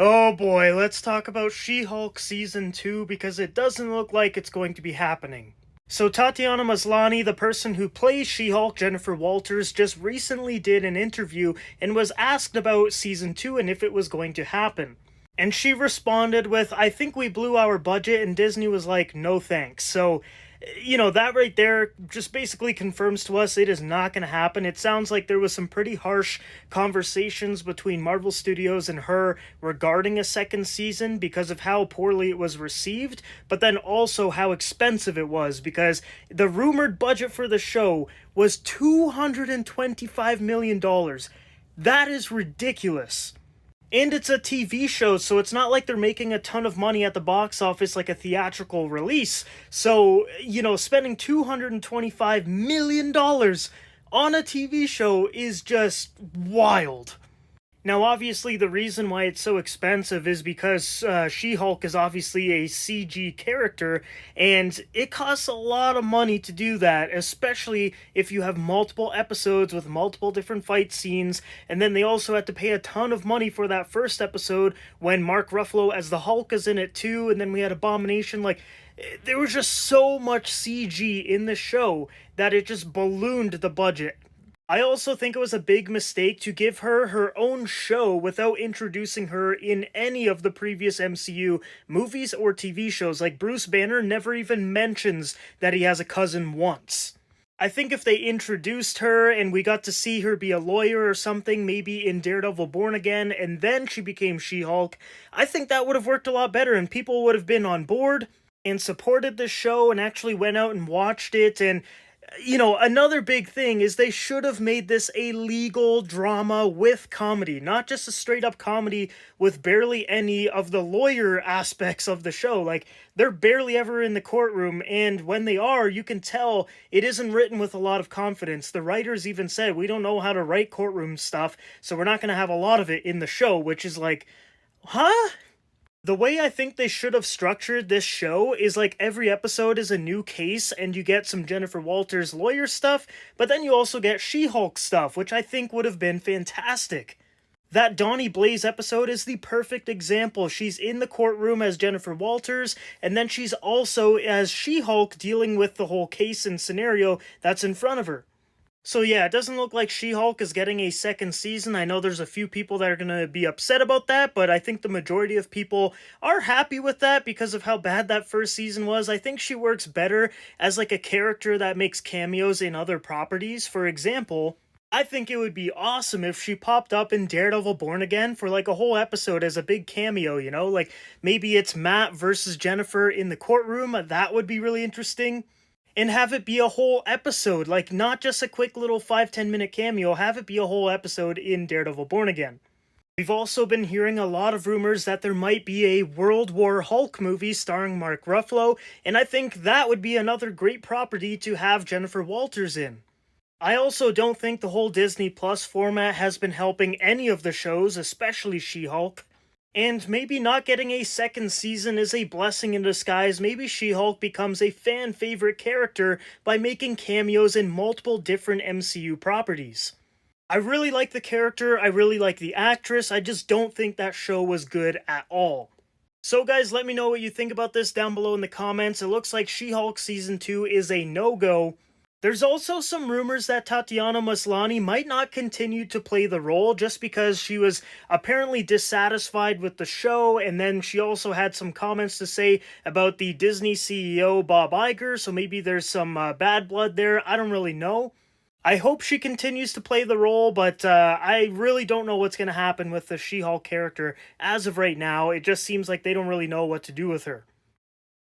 Oh boy, let's talk about She-Hulk Season 2 because it doesn't look like it's going to be happening. So Tatiana Maslany, the person who plays She-Hulk, Jennifer Walters, just recently did an interview and was asked about Season 2 and if it was going to happen. And she responded with, I think we blew our budget, and Disney was like, no thanks. So, that right there just basically confirms to us it is not going to happen. It sounds like there was some pretty harsh conversations between Marvel Studios and her regarding a second season because of how poorly it was received, but then also how expensive it was because the rumored budget for the show was $225 million. That is ridiculous. And it's a TV show, so it's not like they're making a ton of money at the box office like a theatrical release. So, spending $225 million on a TV show is just wild. Now, obviously, the reason why it's so expensive is because She-Hulk is obviously a CG character, and it costs a lot of money to do that, especially if you have multiple episodes with multiple different fight scenes, and then they also had to pay a ton of money for that first episode when Mark Ruffalo as the Hulk is in it too, and then we had Abomination, there was just so much CG in the show that it just ballooned the budget. I also think it was a big mistake to give her her own show without introducing her in any of the previous MCU movies or TV shows. Like, Bruce Banner never even mentions that he has a cousin once. I think if they introduced her and we got to see her be a lawyer or something, maybe in Daredevil Born Again, and then she became She-Hulk, I think that would have worked a lot better and people would have been on board and supported the show and actually went out and watched it. And another big thing is they should have made this a legal drama with comedy, not just a straight up comedy with barely any of the lawyer aspects of the show. Like, they're barely ever in the courtroom, and when they are, you can tell it isn't written with a lot of confidence. The writers even said, we don't know how to write courtroom stuff, so we're not going to have a lot of it in the show, which is like, huh? The way I think they should have structured this show is like every episode is a new case and you get some Jennifer Walters lawyer stuff, but then you also get She-Hulk stuff, which I think would have been fantastic. That Donnie Blaze episode is the perfect example. She's in the courtroom as Jennifer Walters, and then she's also as She-Hulk dealing with the whole case and scenario that's in front of her. So yeah, it doesn't look like She-Hulk is getting a second season. I know there's a few people that are going to be upset about that, but I think the majority of people are happy with that because of how bad that first season was. I think she works better as like a character that makes cameos in other properties. For example, I think it would be awesome if she popped up in Daredevil Born Again for like a whole episode as a big cameo, Like, maybe it's Matt versus Jennifer in the courtroom. That would be really interesting. And have it be a whole episode, like not just a quick little 5-10 minute cameo, have it be a whole episode in Daredevil Born Again. We've also been hearing a lot of rumors that there might be a World War Hulk movie starring Mark Ruffalo, and I think that would be another great property to have Jennifer Walters in. I also don't think the whole Disney Plus format has been helping any of the shows, especially She-Hulk. And maybe not getting a second season is a blessing in disguise. Maybe She-Hulk becomes a fan favorite character by making cameos in multiple different MCU properties. I really like the character, I really like the actress, I just don't think that show was good at all. So guys, let me know what you think about this down below in the comments. It looks like She-Hulk Season 2 is a no-go. There's also some rumors that Tatiana Maslany might not continue to play the role just because she was apparently dissatisfied with the show, and then she also had some comments to say about the Disney CEO Bob Iger, so maybe there's some bad blood there. I don't really know. I hope she continues to play the role, but I really don't know what's going to happen with the She-Hulk character as of right now. It just seems like they don't really know what to do with her.